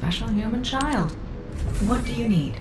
special human child. What do you need?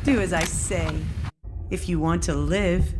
Do as I say, if you want to live.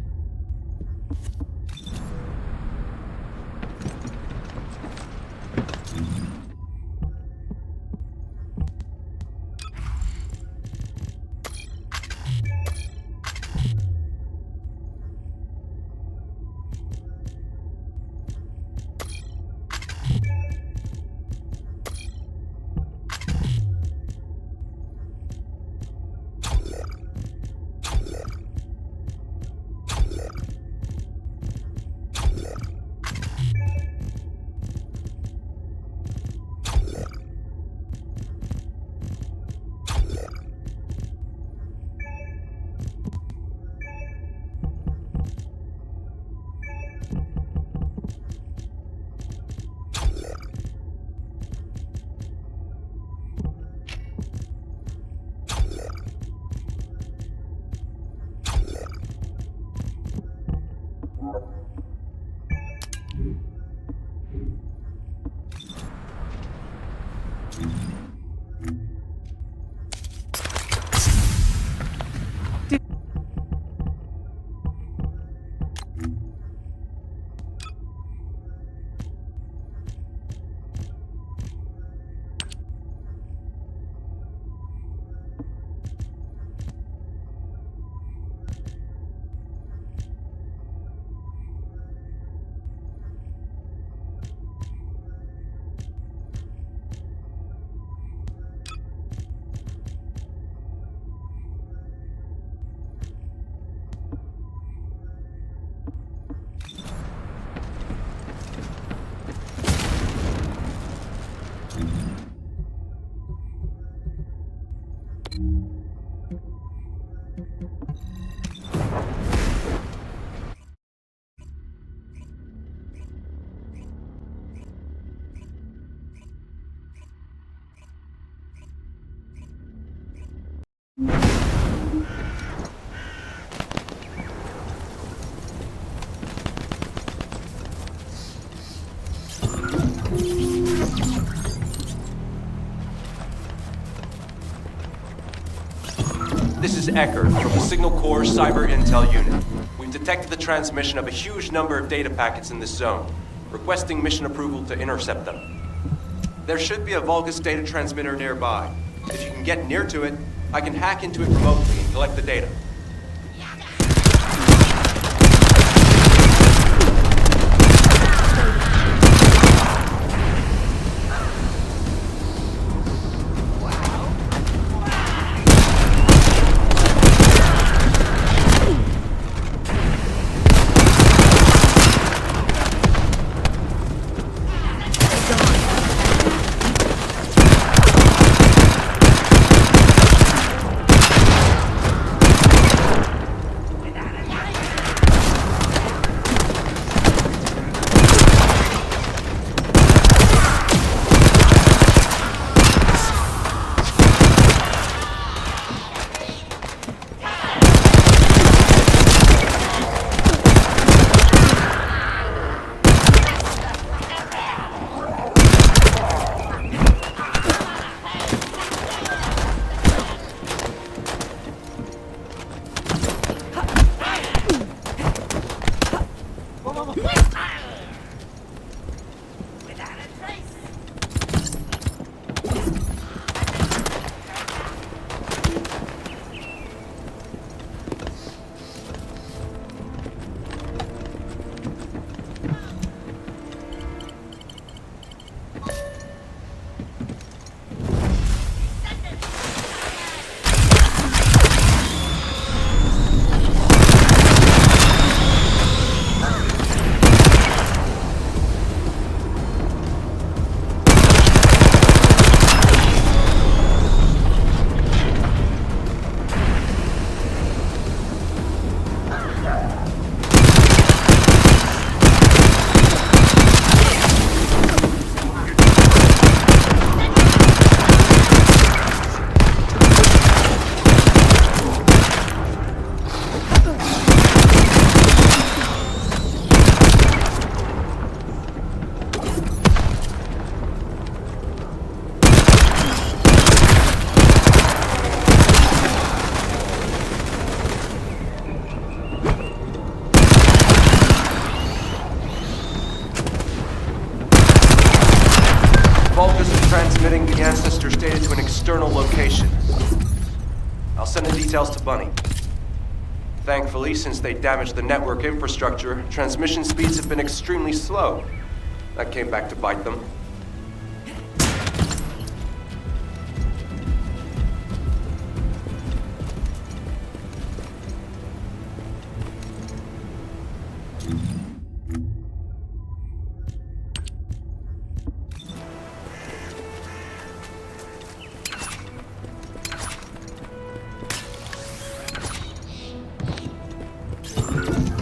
This is Eckert from the Signal Corps Cyber Intel Unit. We've detected the transmission of a huge number of data packets in this zone, requesting mission approval to intercept them. There should be a Vulgus data transmitter nearby. If you can get near to it, I can hack into it remotely and collect the data. transferring the ancestors' data to an external location. I'll send the details to Bunny. Thankfully, since they damaged the network infrastructure, transmission speeds have been extremely slow. That came back to bite them.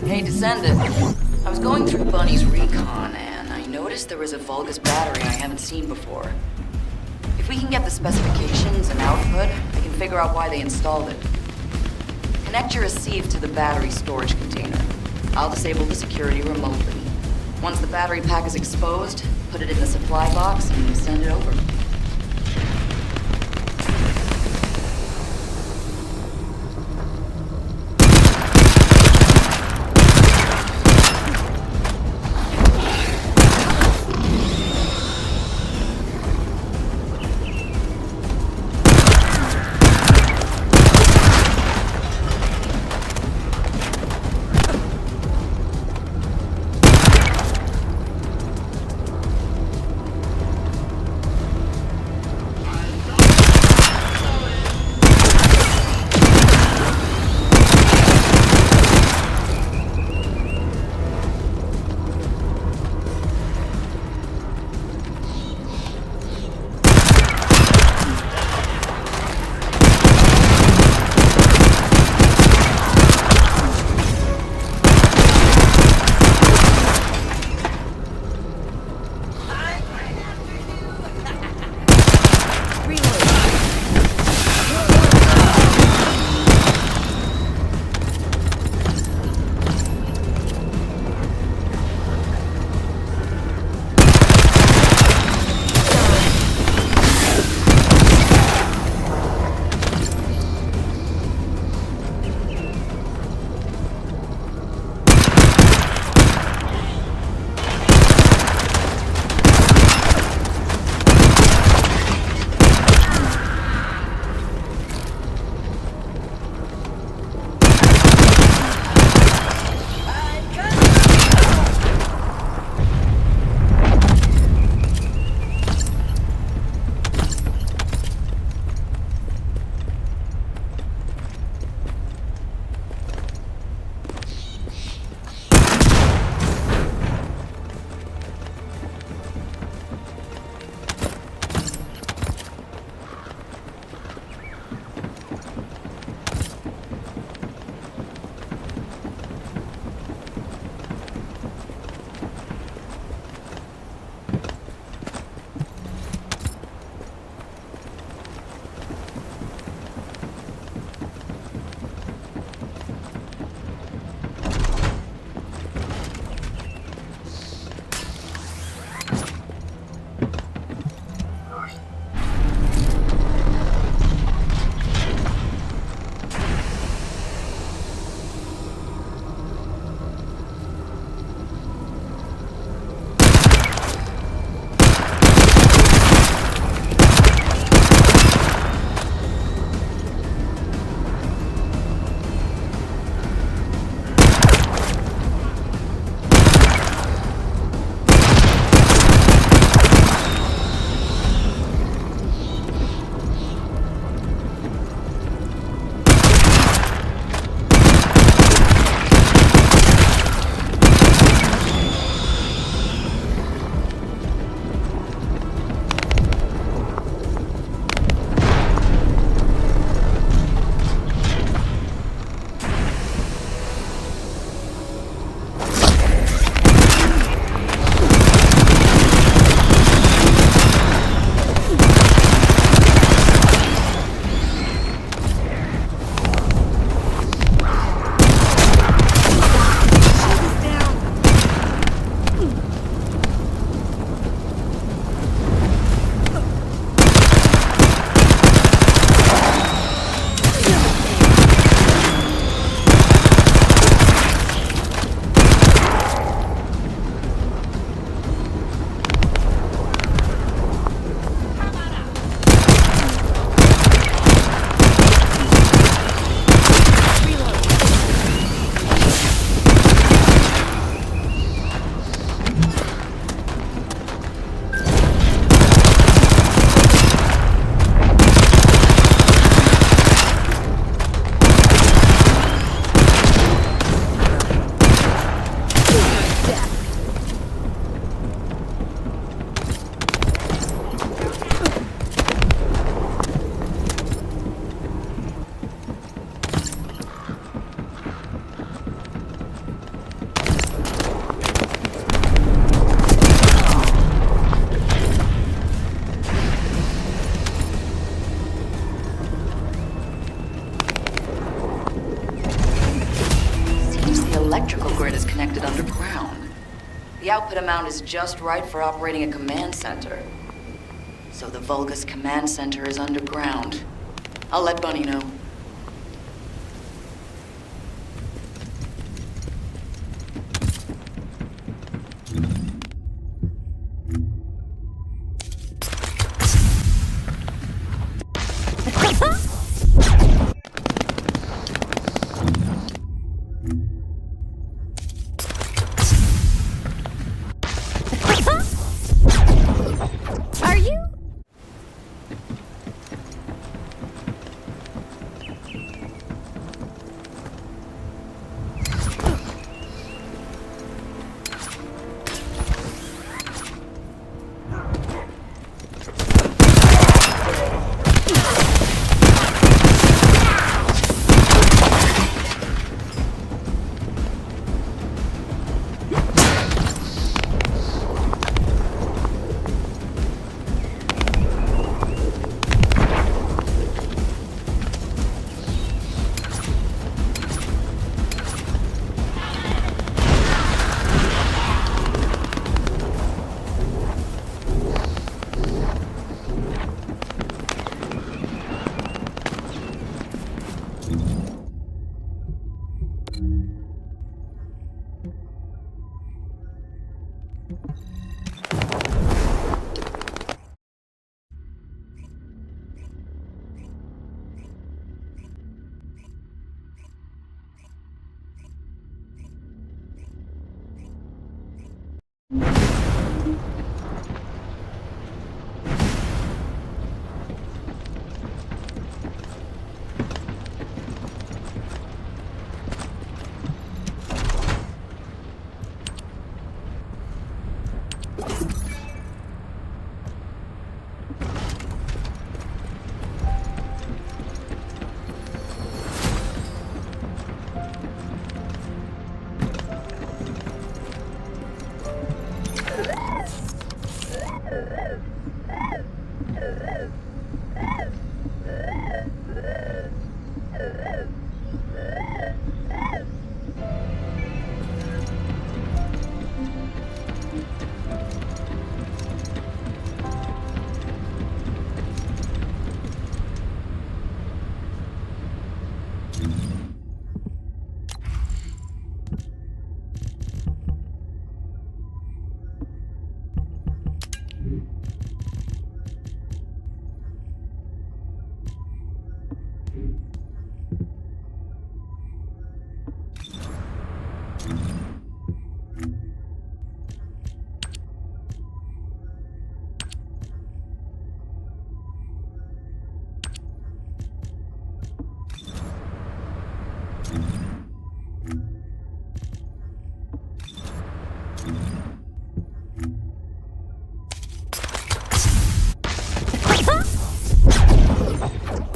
Hey, Descendant. I was going through Bunny's recon, and I noticed there was a Vulgus battery I haven't seen before. If we can get the specifications and output, I can figure out why they installed it. Connect your receive to the battery storage container. I'll disable the security remotely. Once the battery pack is exposed, put it in the supply box and send it over. The output amount is just right for operating a command center. So the Vulgus command center is underground. I'll let Bunny know. Are you?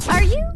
Are you?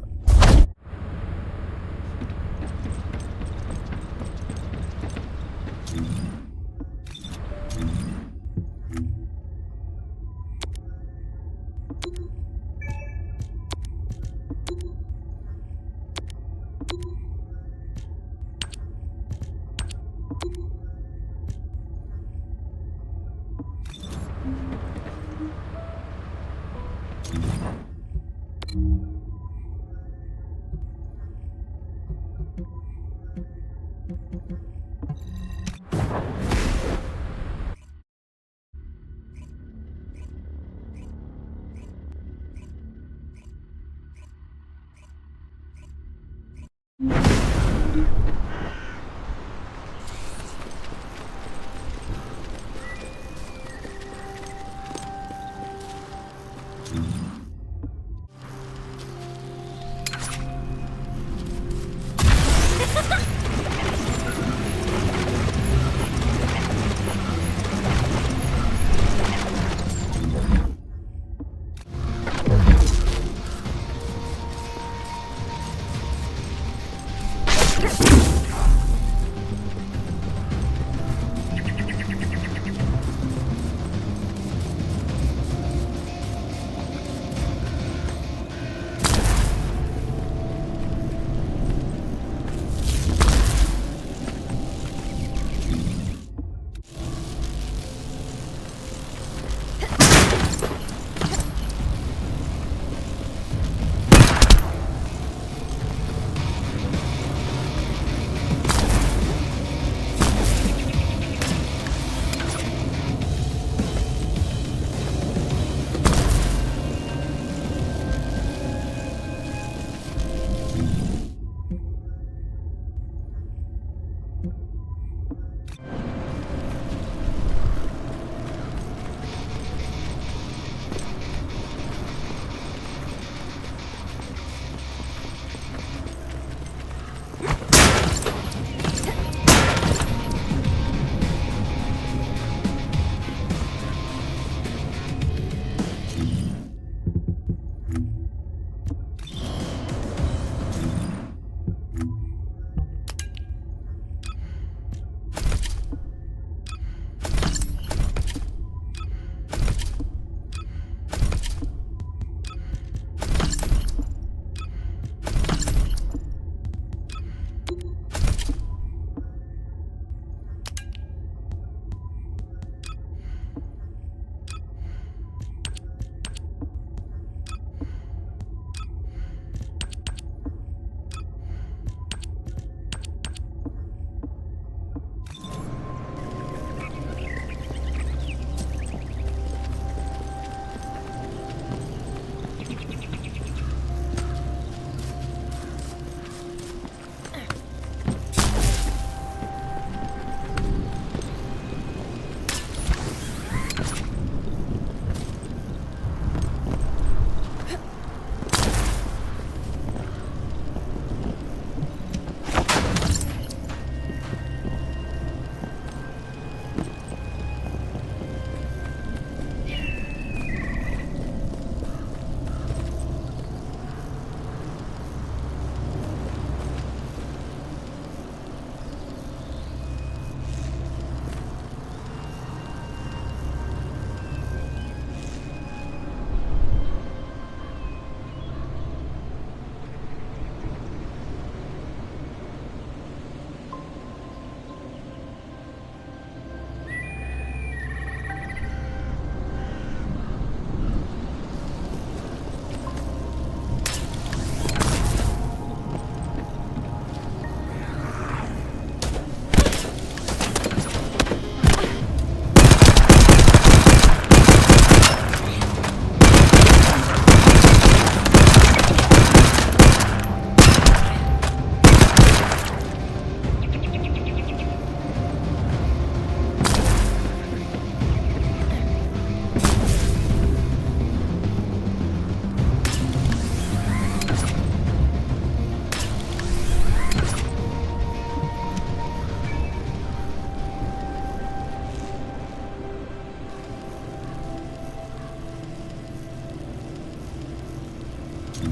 Mom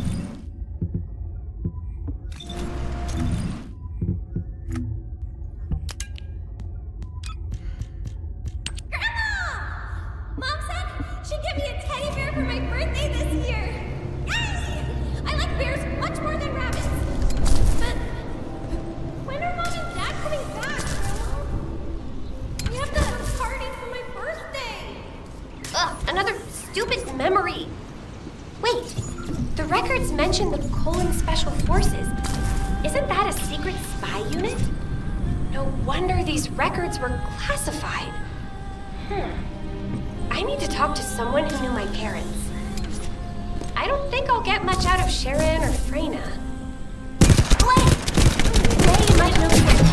said she'd give me a teddy bear for my birthday this year! Yay! I like bears much more than rabbits! But when are Mom and Dad coming back, Grandma? We have to have a party for my birthday! Ugh, another stupid memory! Wait, the records mention the Colon Special Forces. Isn't that a secret spy unit? No wonder these records were classified. I need to talk to someone who knew my parents. I don't think I'll get much out of Sharon or Freyna. Lay might know something.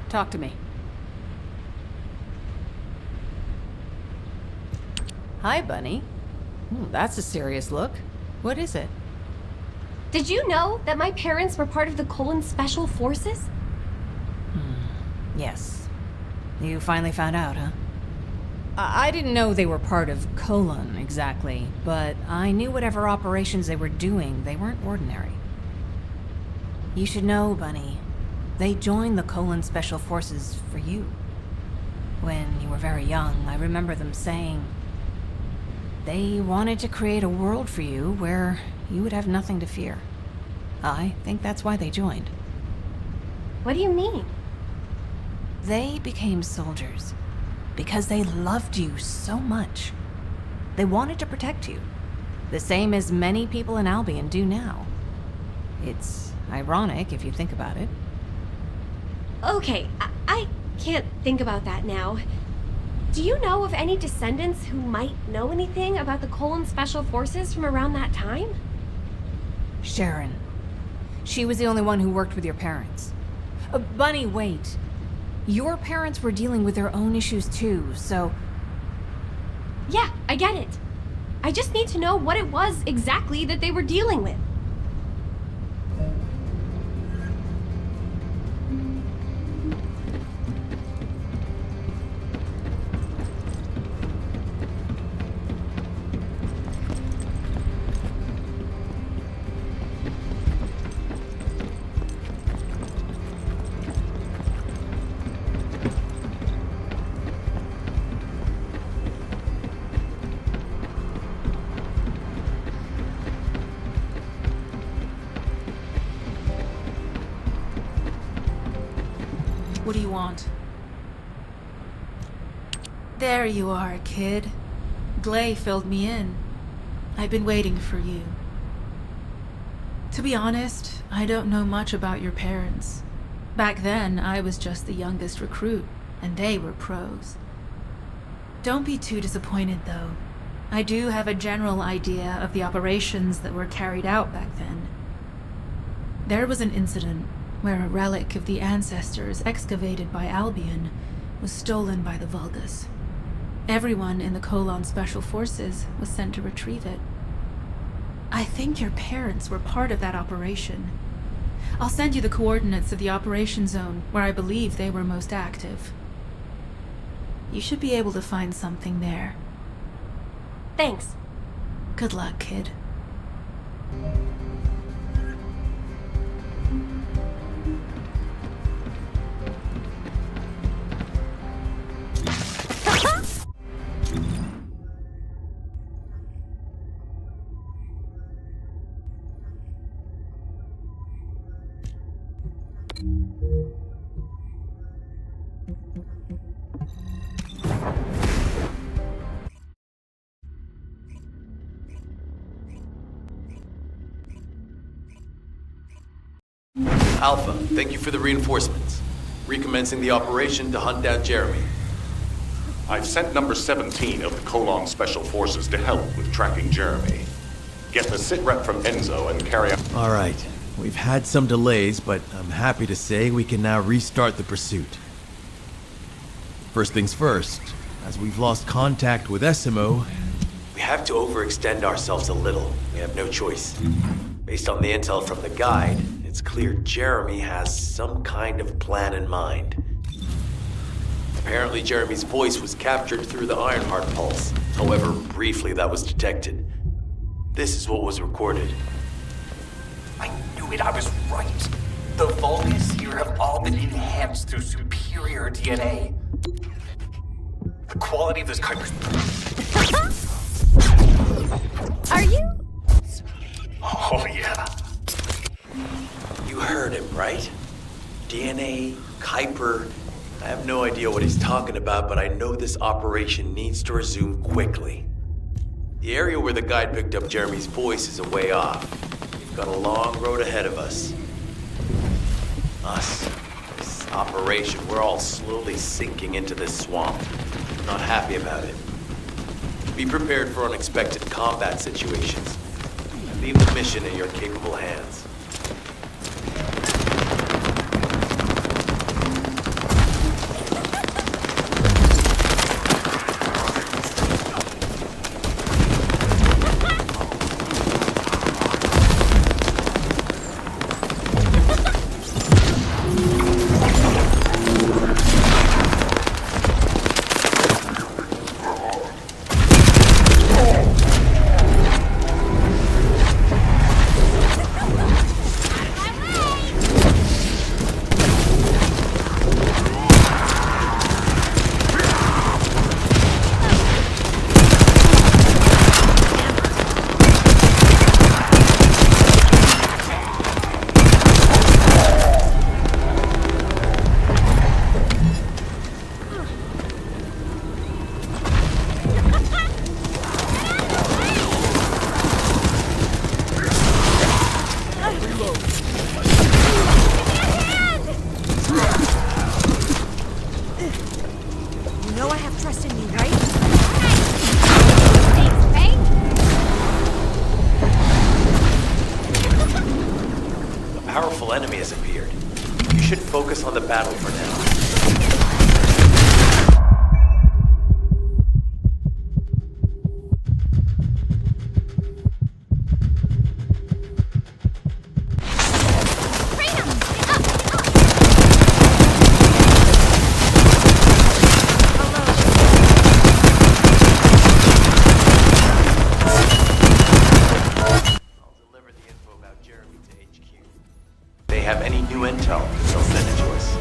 Talk to me. Hi, Bunny. That's a serious look. What is it? Did you know that my parents were part of the Colon Special Forces? Yes. You finally found out, huh? I didn't know they were part of Colon, exactly, but I knew whatever operations they were doing, they weren't ordinary. You should know, Bunny. They joined the Colon Special Forces for you. When you were very young, I remember them saying they wanted to create a world for you where you would have nothing to fear. I think that's why they joined. What do you mean? They became soldiers because they loved you so much. They wanted to protect you, the same as many people in Albion do now. It's ironic if you think about it. Okay, I can't think about that now. Do you know of any descendants who might know anything about the Colon Special Forces from around that time? Sharon. She was the only one who worked with your parents. Bunny, wait. Your parents were dealing with their own issues too, so... Yeah, I get it. I just need to know what it was exactly that they were dealing with. What do you want? There you are, kid. Glay filled me in. I've been waiting for you. To be honest, I don't know much about your parents. Back then, I was just the youngest recruit, and they were pros. Don't be too disappointed, though. I do have a general idea of the operations that were carried out back then. There was an incident where a relic of the ancestors excavated by Albion was stolen by the Vulgus. Everyone in the Colon Special Forces was sent to retrieve it. I think your parents were part of that operation. I'll send you the coordinates of the operation zone where I believe they were most active. You should be able to find something there. Thanks. Good luck, kid. Alpha, thank you for the reinforcements. Recommencing the operation to hunt down Jeremy. I've sent number 17 of the Colon Special Forces to help with tracking Jeremy. Get the sitrep from Enzo and carry out... All right. We've had some delays, but I'm happy to say we can now restart the pursuit. First things first, as we've lost contact with Essimo, we have to overextend ourselves a little. We have no choice. Based on the intel from the guide, it's clear Jeremy has some kind of plan in mind. Apparently Jeremy's voice was captured through the Ironheart pulse. However, briefly that was detected. This is what was recorded. I knew it, I was right. The Vulgus here have all been enhanced through superior DNA. The quality of this Kuiper's... Are you? Oh, yeah. You heard him, right? DNA, Kuiper. I have no idea what he's talking about, but I know this operation needs to resume quickly. The area where the guide picked up Jeremy's voice is a way off. We've got a long road ahead of us. This operation, we're all slowly sinking into this swamp. Not happy about it. Be prepared for unexpected combat situations. Leave the mission in your capable hands. Enemy has appeared. You should focus on the battle for now. Have any new intel, they'll send it to us.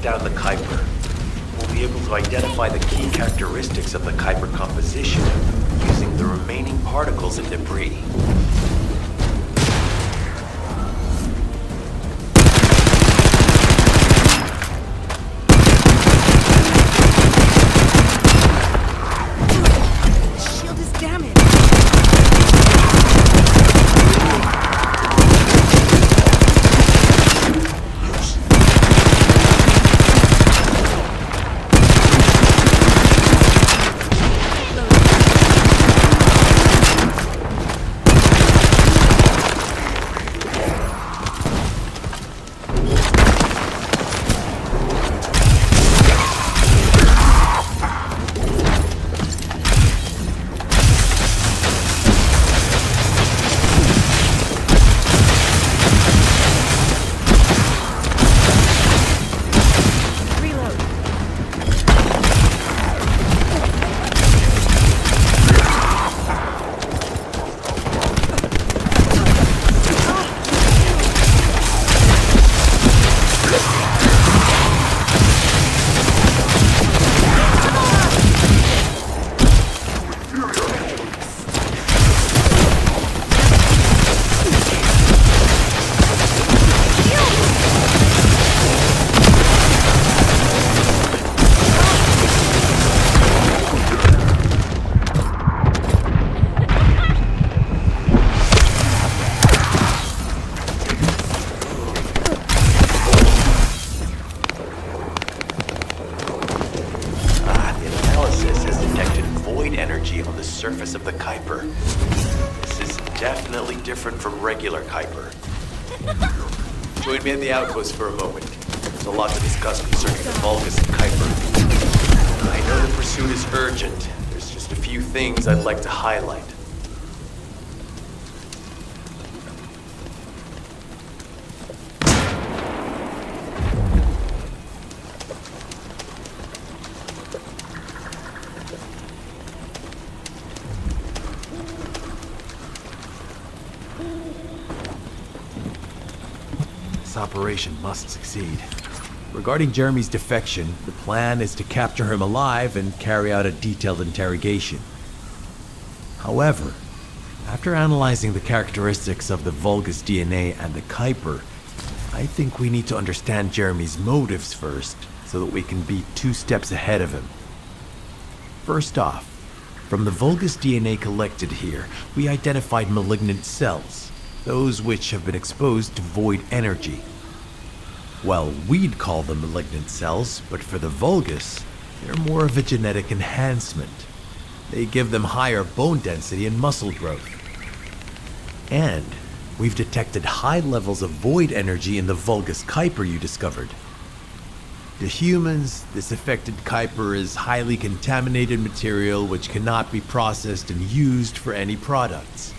Down the Kuiper, we'll be able to identify the key characteristics of the Kuiper composition using the remaining particles and debris. Shield is damaged. Surface of the Kuiper. This is definitely different from regular Kuiper. Join me at the outpost for a moment. There's a lot to discuss concerning the Vulgus and Kuiper. I know the pursuit is urgent. There's just a few things I'd like to highlight. This operation must succeed. Regarding Jeremy's defection, the plan is to capture him alive and carry out a detailed interrogation. However, after analyzing the characteristics of the Vulgus DNA and the Kuiper, I think we need to understand Jeremy's motives first, so that we can be 2 steps ahead of him. First off, from the Vulgus DNA collected here, we identified malignant cells, those which have been exposed to void energy. Well, we'd call them malignant cells, but for the Vulgus, they're more of a genetic enhancement. They give them higher bone density and muscle growth. And we've detected high levels of void energy in the Vulgus Kuiper you discovered. To humans, this affected Kuiper is highly contaminated material which cannot be processed and used for any products.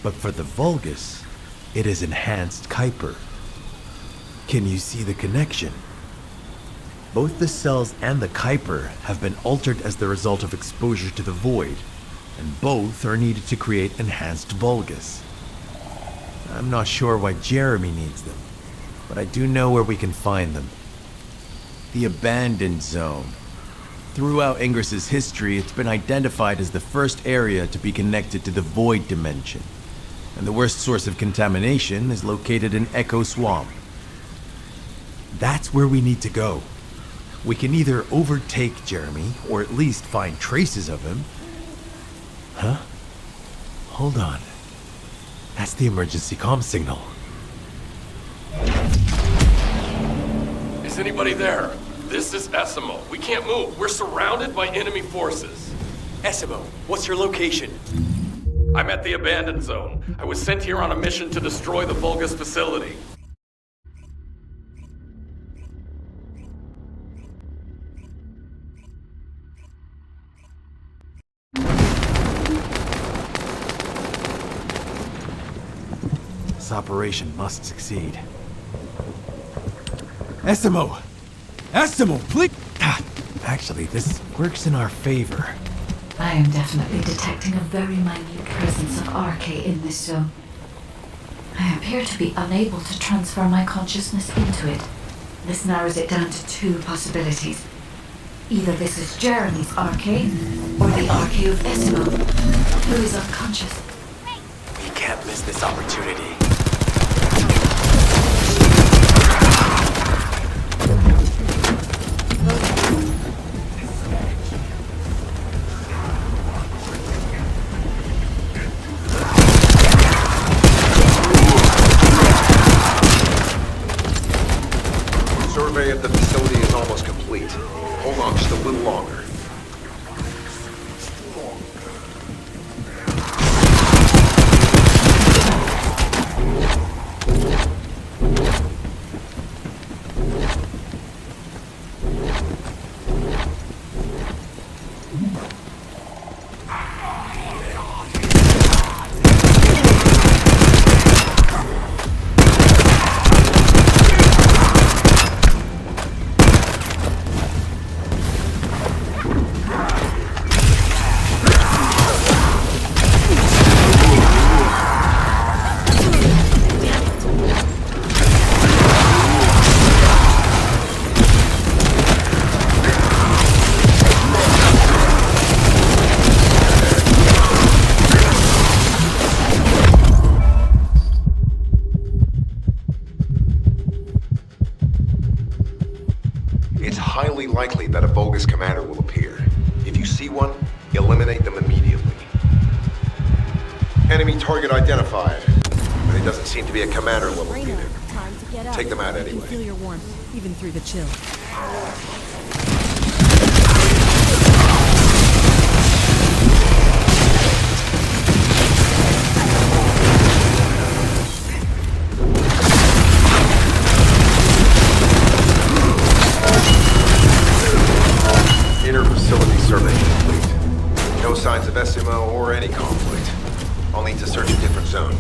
But for the Vulgus, it is enhanced Kuiper. Can you see the connection? Both the cells and the Kuiper have been altered as the result of exposure to the void, and both are needed to create enhanced Vulgus. I'm not sure why Jeremy needs them, but I do know where we can find them. The Abandoned Zone. Throughout Ingris's history, it's been identified as the first area to be connected to the Void Dimension, and the worst source of contamination is located in Echo Swamp. That's where we need to go. We can either overtake Jeremy, or at least find traces of him. Huh? Hold on. That's the emergency comm signal. Is anybody there? This is Essimo. We can't move. We're surrounded by enemy forces. Essimo, what's your location? I'm at the Abandoned Zone. I was sent here on a mission to destroy the Vulgus facility. This operation must succeed. Essimo! Essimo, please! Actually, this works in our favor. I am definitely detecting a very minute presence of RK in this zone. I appear to be unable to transfer my consciousness into it. This narrows it down to two possibilities. Either this is Jeremy's RK, or the RK of Essimo, who is unconscious. We can't miss this opportunity. Survey of the facility is almost complete. Hold on just a little longer. It's highly likely that a bogus commander will appear. If you see one, eliminate them immediately. Enemy target identified, but it doesn't seem to be a commander level either. Time to get up. Take them out I can anyway. feel your warmth, even through the chill. Inner facility survey complete. No signs of SMO or any conflict. I'll need to search a different zone.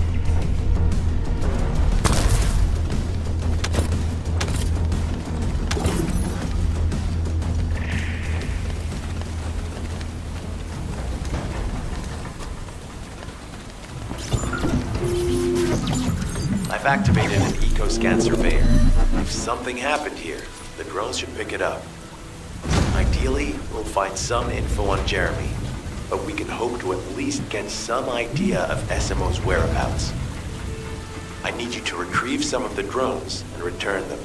I've activated an eco-scan surveyor. If something happened here, the drones should pick it up. Ideally, we'll find some info on Jeremy, but we can hope to at least get some idea of Essimo's whereabouts. I need you to retrieve some of the drones and return them.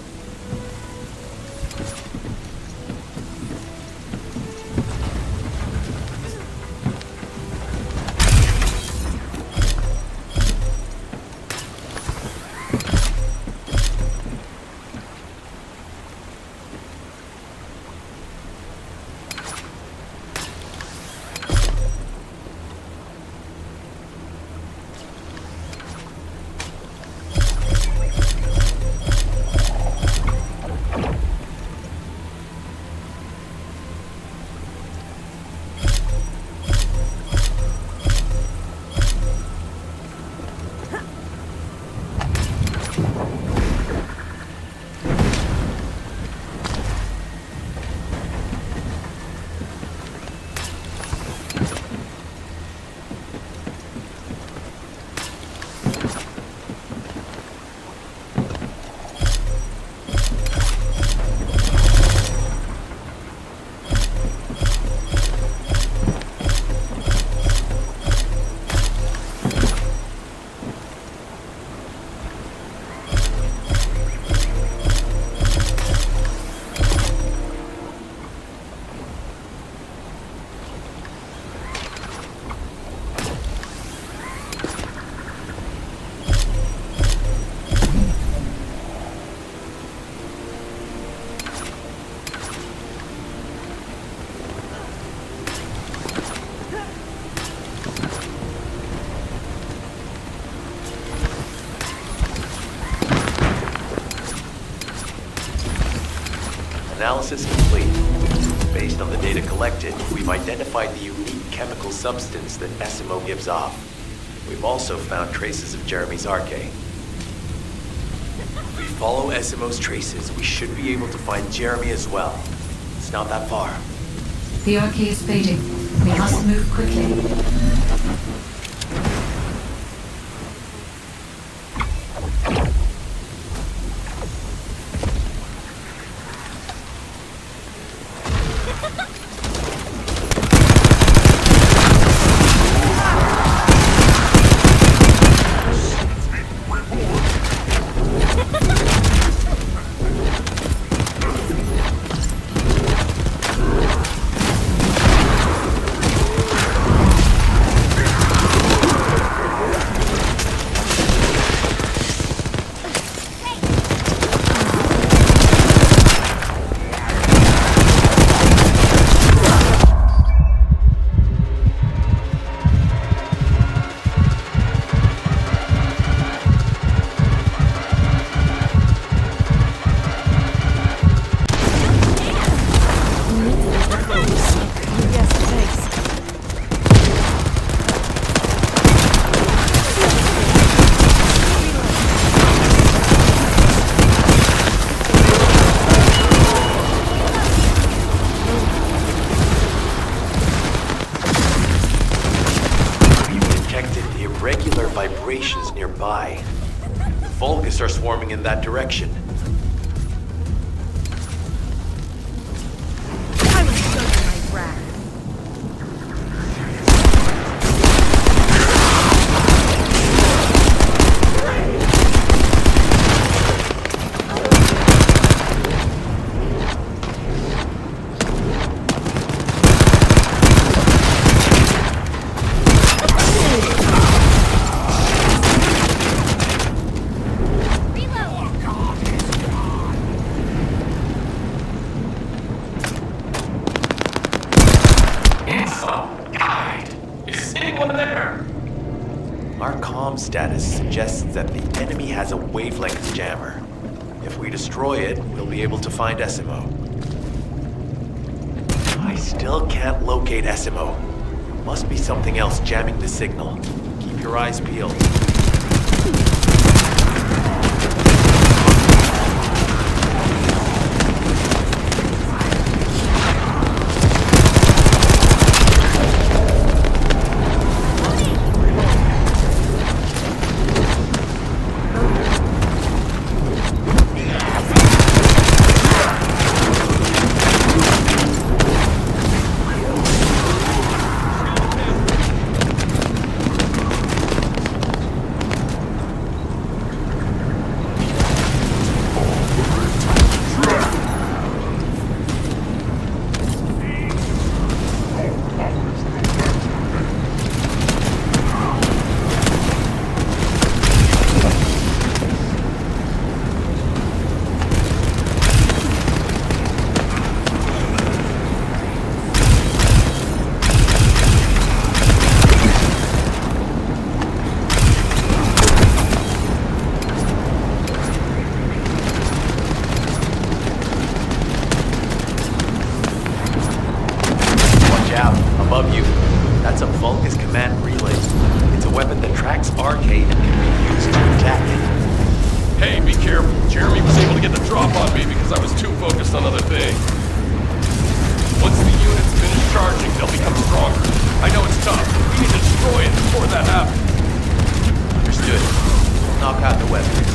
Analysis complete. Based on the data collected, we've identified the unique chemical substance that Essimo gives off. We've also found traces of Jeremy's RK. If we follow Esimo's traces, we should be able to find Jeremy as well. It's not that far. The arcade is fading. We must move quickly. Vibrations nearby. The Vulgus are swarming in that direction. I will show you my wrath. Status suggests that the enemy has a wavelength jammer. If we destroy it, we'll be able to find Esimo. I still can't locate Esimo. Must be something else jamming the signal. Keep your eyes peeled. Above you. That's a Vulgus command relay. It's a weapon that tracks Arcade and can be used to attack it. Hey, be careful. Jeremy was able to get the drop on me because I was too focused on other things. Once the units finish charging, they'll become stronger. I know it's tough, but we need to destroy it before that happens. Understood. We'll knock out the weapons.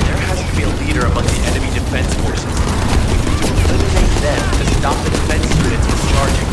There has to be a leader among the enemy defense forces. We need to eliminate them to stop the defense units from charging.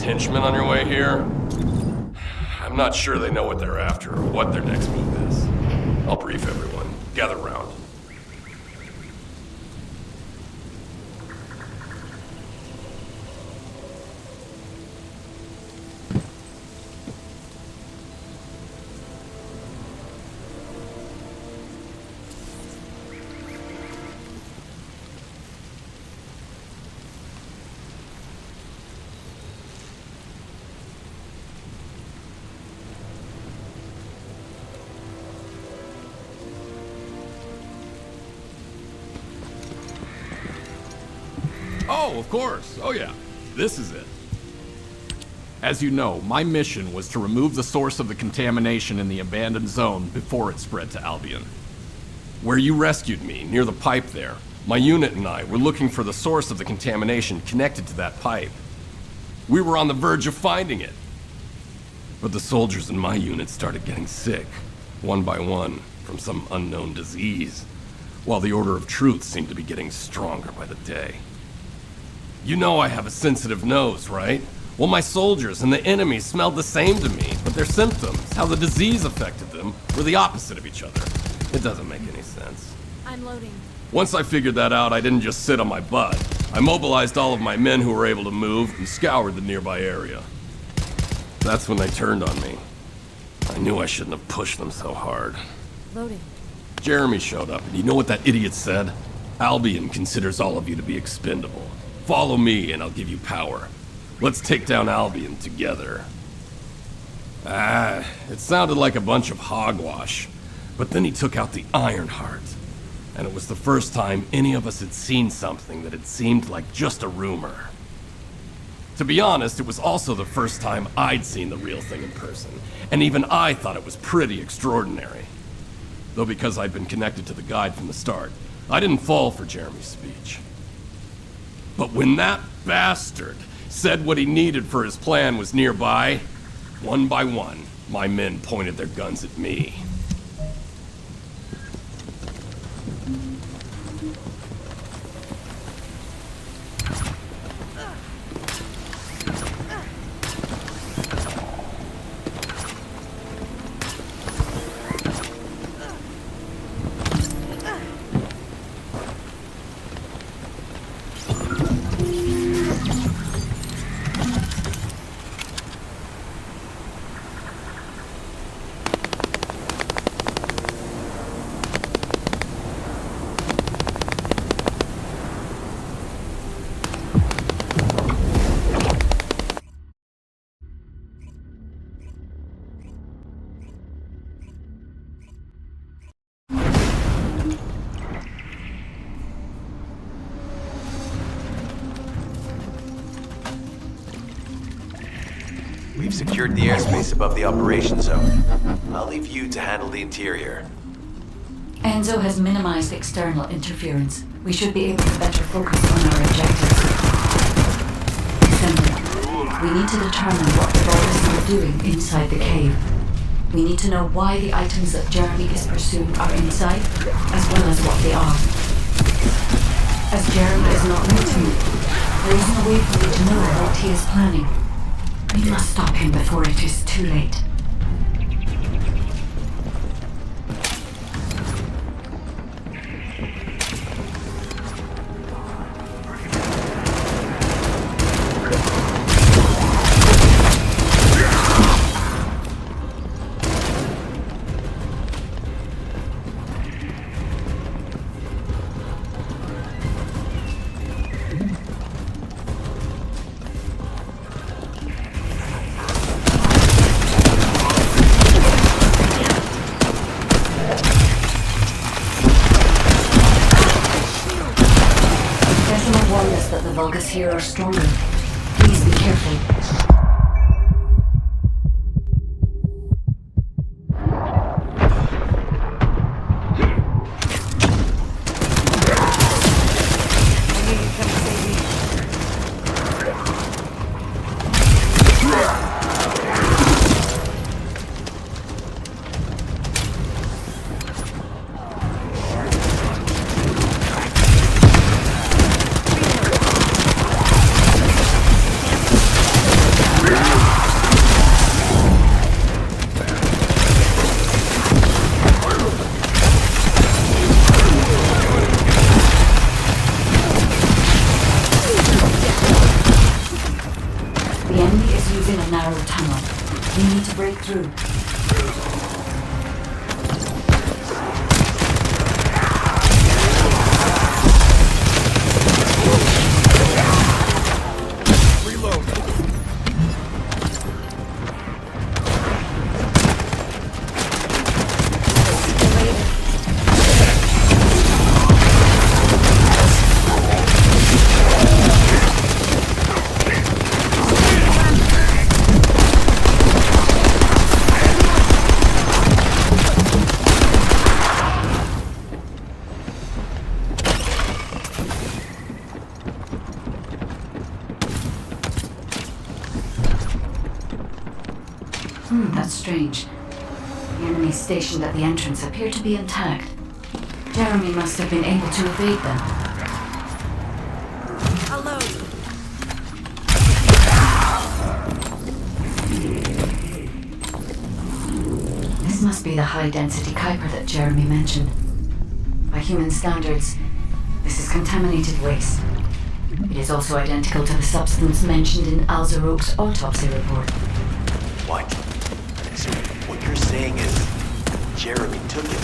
henchmen on your way here? I'm not sure they know what they're after or what their next move is. I'll brief everyone. Gather round. Oh, of course. Oh, yeah. This is it. As you know, my mission was to remove the source of the contamination in the abandoned zone before it spread to Albion. Where you rescued me, near the pipe there, my unit and I were looking for the source of the contamination connected to that pipe. We were on the verge of finding it. But the soldiers in my unit started getting sick, one by one, from some unknown disease, while the Order of Truth seemed to be getting stronger by the day. You know I have a sensitive nose, right? Well, my soldiers and the enemy smelled the same to me, but their symptoms, how the disease affected them, were the opposite of each other. It doesn't make any sense. I'm loading. Once I figured that out, I didn't just sit on my butt. I mobilized all of my men who were able to move and scoured the nearby area. That's when they turned on me. I knew I shouldn't have pushed them so hard. Loading. Jeremy showed up, and you know what that idiot said? Albion considers all of you to be expendable. Follow me, and I'll give you power. Let's take down Albion together. It sounded like a bunch of hogwash. But then he took out the Ironheart. And it was the first time any of us had seen something that had seemed like just a rumor. To be honest, it was also the first time I'd seen the real thing in person. And even I thought it was pretty extraordinary. Though because I'd been connected to the guide from the start, I didn't fall for Jeremy's speech. But when that bastard said what he needed for his plan was nearby, one by one, my men pointed their guns at me. We've secured the airspace above the operation zone. I'll leave you to handle the interior. Enzo has minimized external interference. We should be able to better focus on our objectives. Descendant, we need to determine what the Vulgus are doing inside the cave. We need to know why the items that Jeremy is pursuing are inside, as well as what they are. As Jeremy is not new to me, there is no way for me to know what he is planning. We must stop him before it is too late. That the Vulgus here are stronger. Please be careful. through. That's strange. The enemies stationed at the entrance appear to be intact. Jeremy must have been able to evade them. Hello. This must be the high-density Kuiper that Jeremy mentioned. By human standards, this is contaminated waste. It is also identical to the substance mentioned in Alzaroke's autopsy report. What? So what you're saying is Jeremy took it?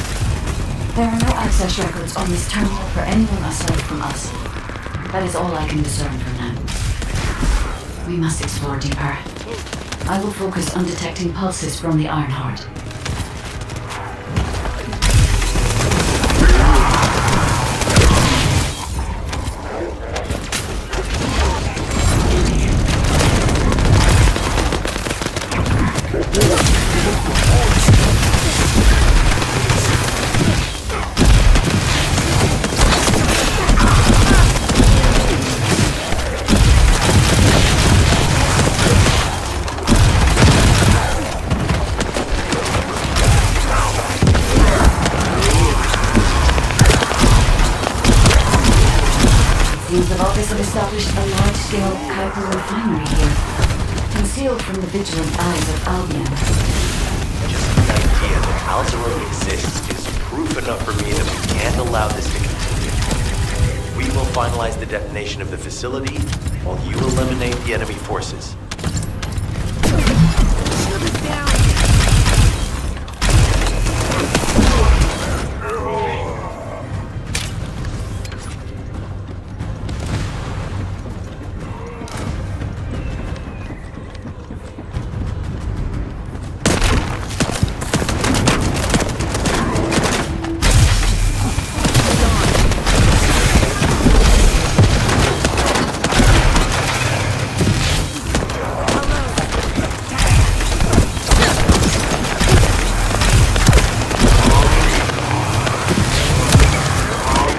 There are no access records on this terminal for anyone aside from us. That is all I can discern for now. We must explore deeper. I will focus on detecting pulses from the Ironheart. Seems the Vulgus have established a large-scale Kuiper refinery here, concealed from the vigilant eyes of Albion. Just the idea that Alzaroke exists is proof enough for me that we can't allow this to continue. We will finalize the detonation of the facility while you eliminate the enemy forces.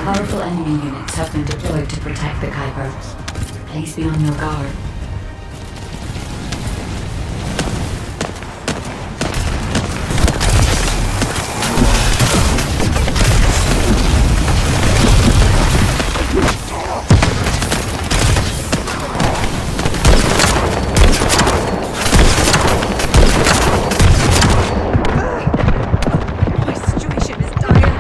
Powerful enemy units have been deployed to protect the Kuiper. Please be on your guard. My situation is dire.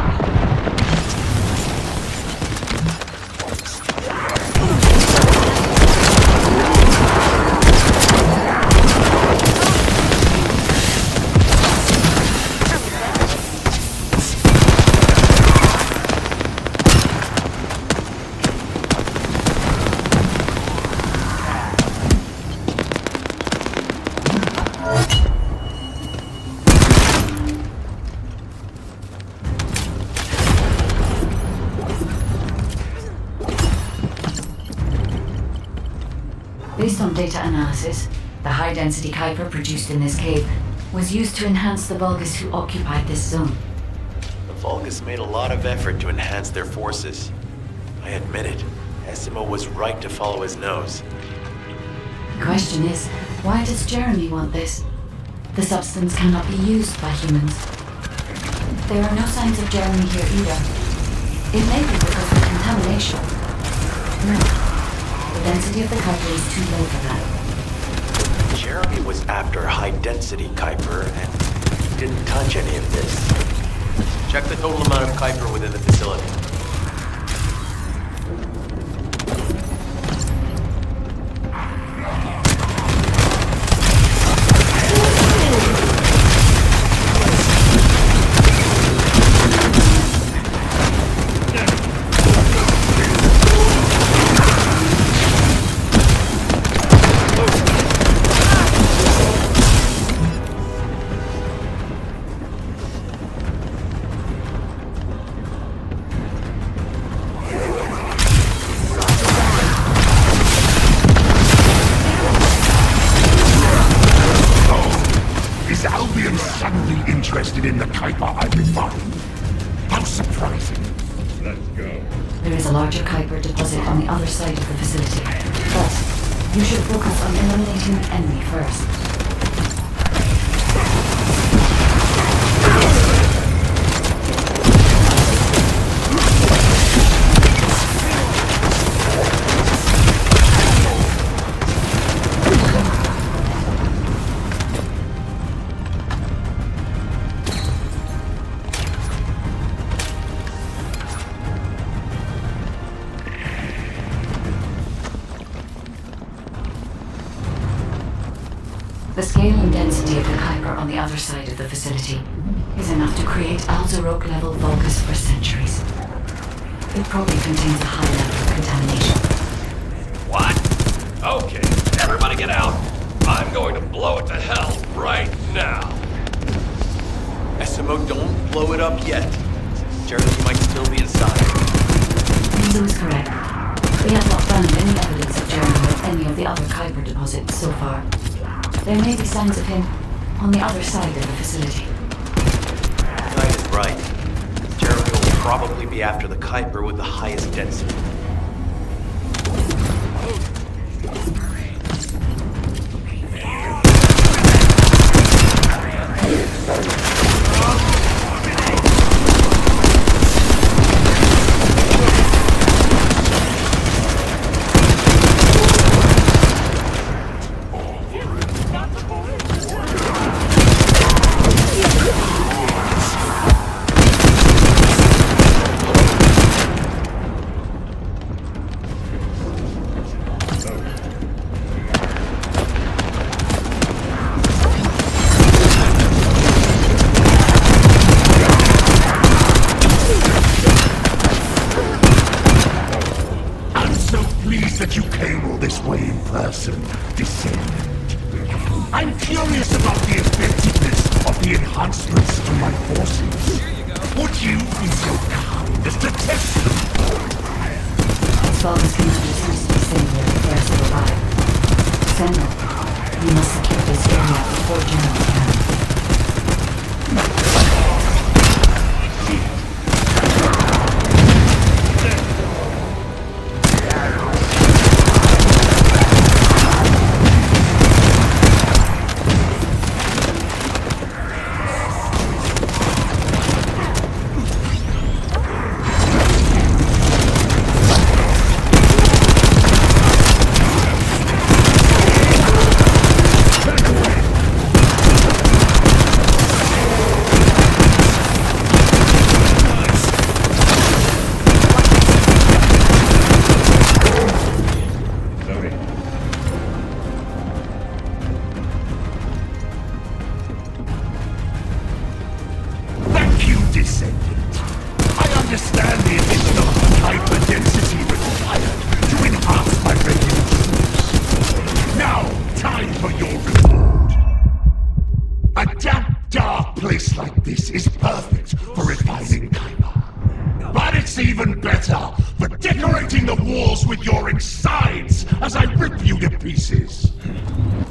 Based on data analysis, the high-density Kuiper produced in this cave was used to enhance the Vulgus who occupied this zone. The Vulgus made a lot of effort to enhance their forces. I admit it. Essimo was right to follow his nose. The question is, why does Jeremy want this? The substance cannot be used by humans. There are no signs of Jeremy here either. It may be because of contamination. No, the density of the Kuiper is too low for that. Jeremy was after high-density Kuiper, and he didn't touch any of this. Check the total amount of Kuiper within the facility. larger Kuiper deposit on the other side of the facility. But you should focus on eliminating the enemy first. The scale and density of the Kuiper on the other side of the facility is enough to create Alzarok-level Vulgus for centuries. It probably contains a high level of contamination. What? Okay, everybody get out. I'm going to blow it to hell right now. SMO, don't blow it up yet. Jeremy might still be inside. Rizzo is correct. We have not found any evidence of Jeremy or any of the other Kuiper deposits so far. There may be signs of him on the other side of the facility. Guy is right. Jeremy will probably be after the Kuiper with the highest density. That you came all this way in person, Descendant. I'm curious about the effectiveness of the enhancements to my forces. Would you be so kind as to test them? As Vulgus commander seems to be saying they're the first to arrive. Sentinel, you must secure this area before Jeremy can.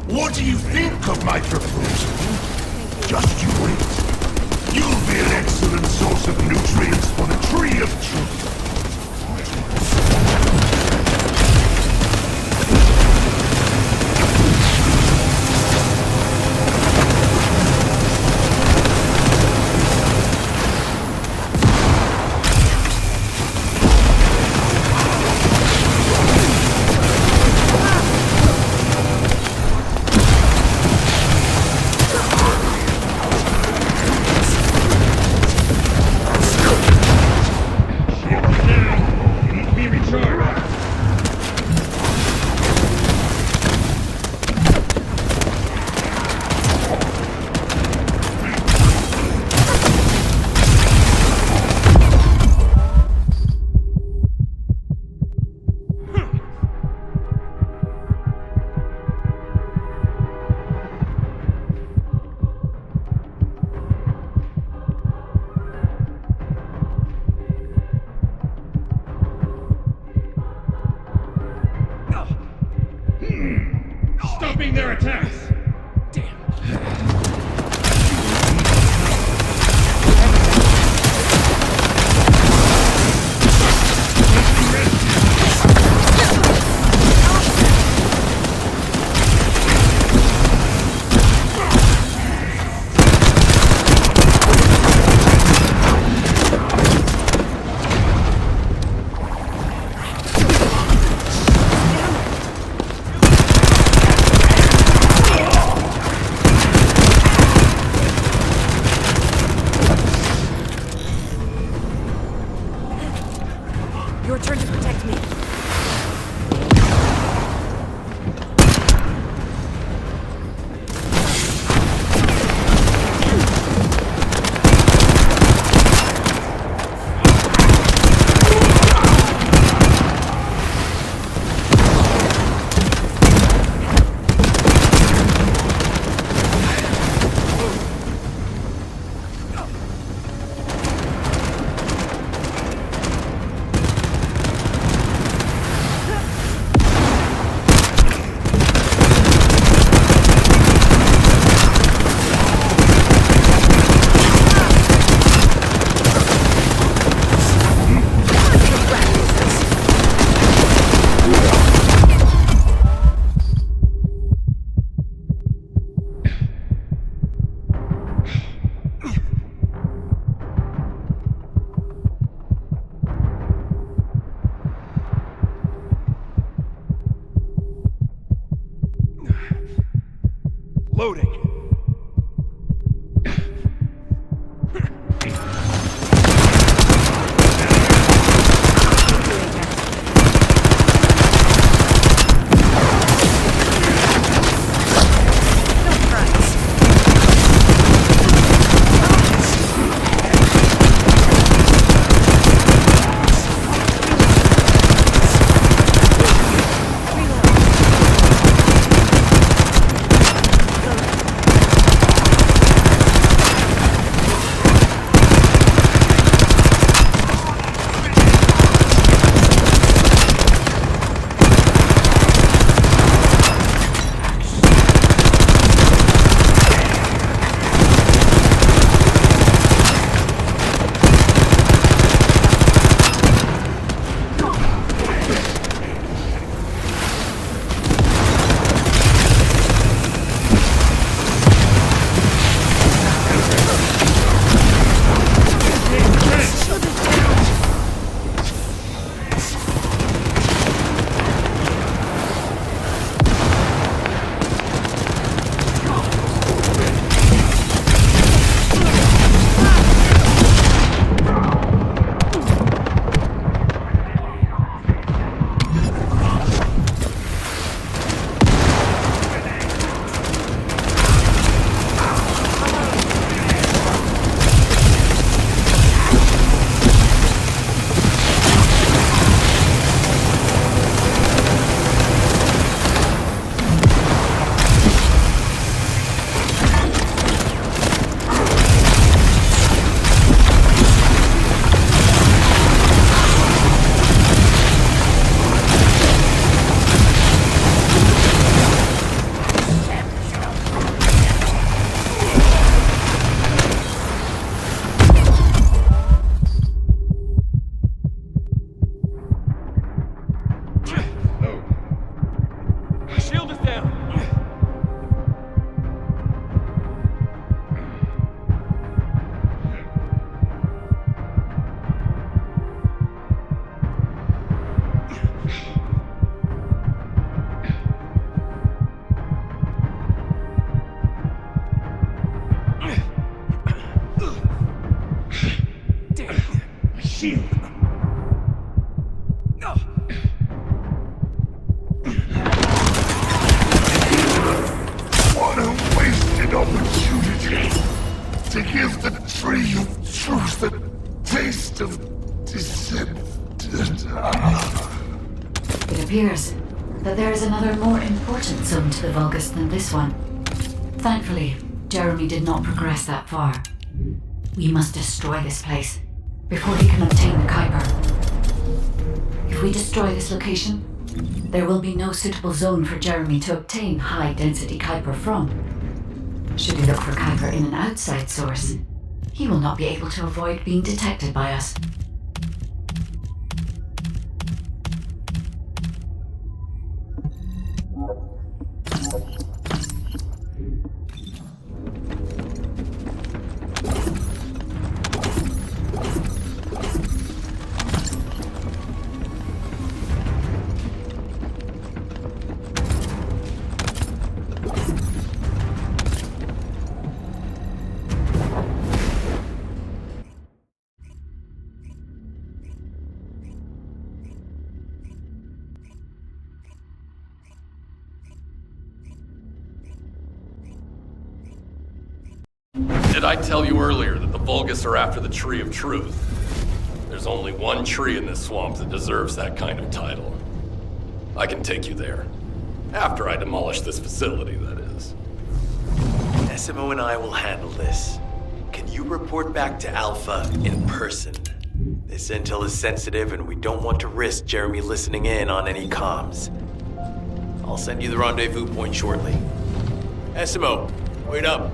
What do you think of my proposal? Just you wait. You'll be an excellent source of nutrients for the Tree of Truth. Stopping their attacks! Damn. Ready? Your turn to protect me. Loading. Shield is down. Shield. What a wasted opportunity to give the tree of truth a taste of descent. It appears that there is another more important zone to the Vulgus than this one. Thankfully, Jeremy did not progress that far. We must destroy this place before he can obtain the Kuiper. If we destroy this location, there will be no suitable zone for Jeremy to obtain high-density Kuiper from. Should he look for Kuiper in an outside source, he will not be able to avoid being detected by us. did I tell you earlier that the Vulgus are after the Tree of Truth? There's only one tree in this swamp that deserves that kind of title. I can take you there. After I demolish this facility, that is. SMO and I will handle this. Can you report back to Alpha in person? This intel is sensitive and we don't want to risk Jeremy listening in on any comms. I'll send you the rendezvous point shortly. SMO, wait up.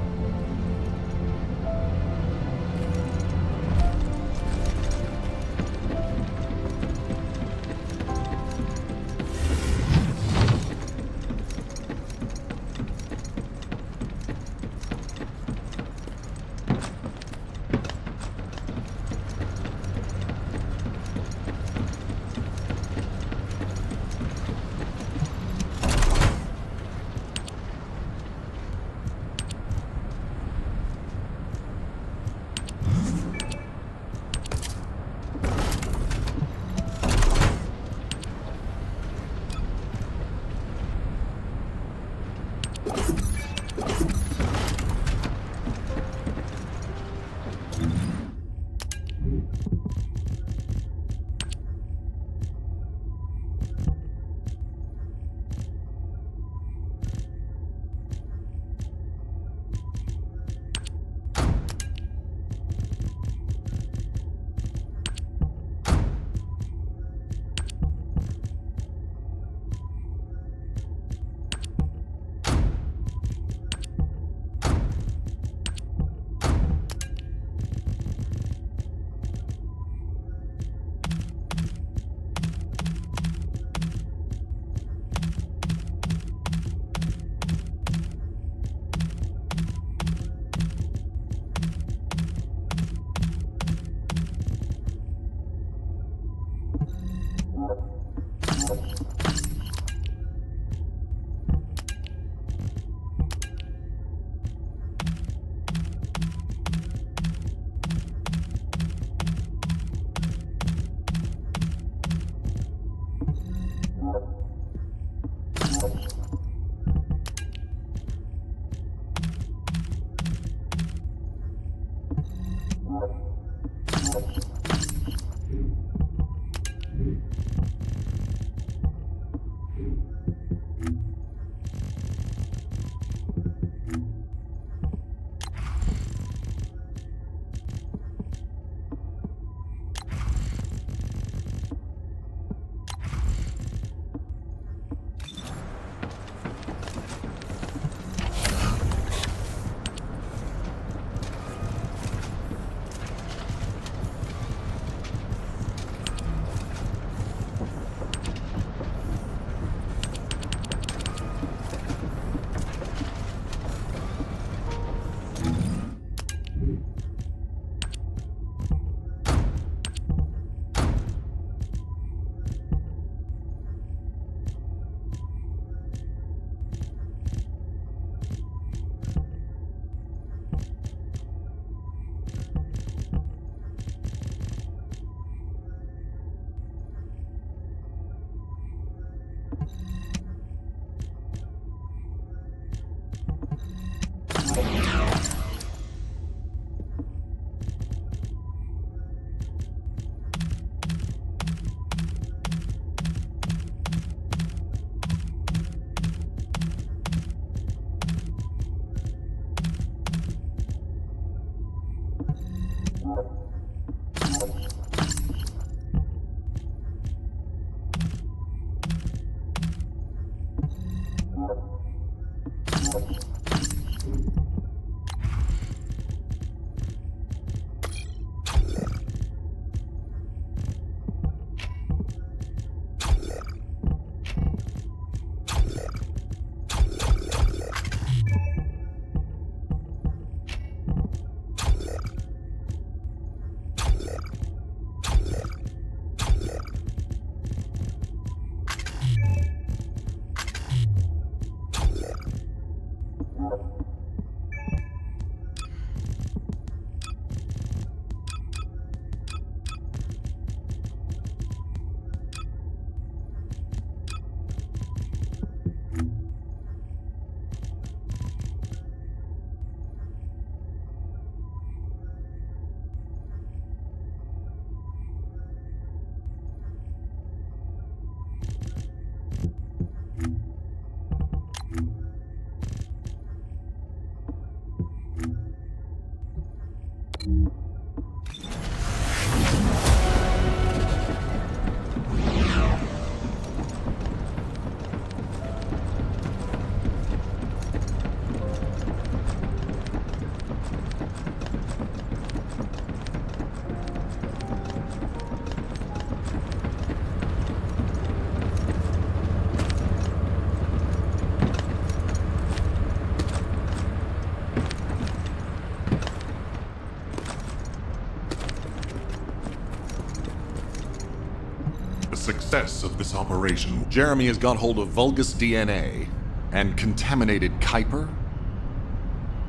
success of this operation. Jeremy has got hold of Vulgus DNA and contaminated Kuiper?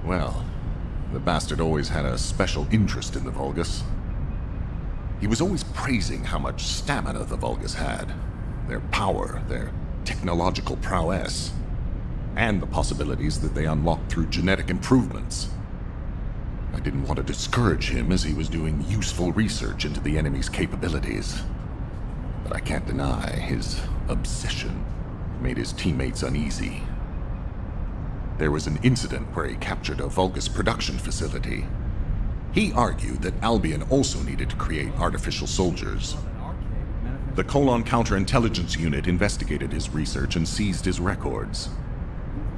Well, the bastard always had a special interest in the Vulgus. He was always praising how much stamina the Vulgus had, their power, their technological prowess, and the possibilities that they unlocked through genetic improvements. I didn't want to discourage him as he was doing useful research into the enemy's capabilities. But I can't deny his obsession made his teammates uneasy. There was an incident where he captured a Vulgus production facility. He argued that Albion also needed to create artificial soldiers. The Colon Counterintelligence Unit investigated his research and seized his records.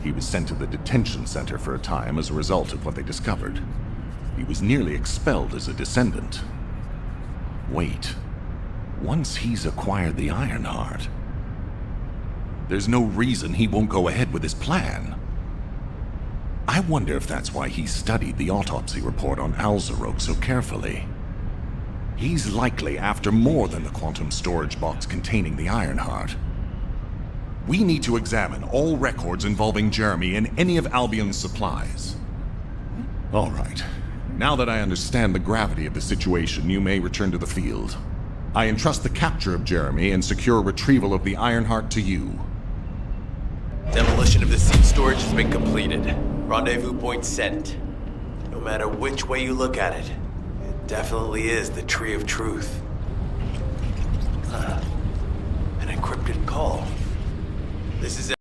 He was sent to the detention center for a time as a result of what they discovered. He was nearly expelled as a descendant. Wait. Once he's acquired the Ironheart, there's no reason he won't go ahead with his plan. I wonder if that's why he studied the autopsy report on Alzarok so carefully. He's likely after more than the quantum storage box containing the Ironheart. We need to examine all records involving Jeremy and any of Albion's supplies. All right. Now that I understand the gravity of the situation, you may return to the field. I entrust the capture of Jeremy and secure retrieval of the Ironheart to you. Demolition of the seed storage has been completed. Rendezvous point set. No matter which way you look at it, it definitely is the Tree of Truth. An encrypted call. This is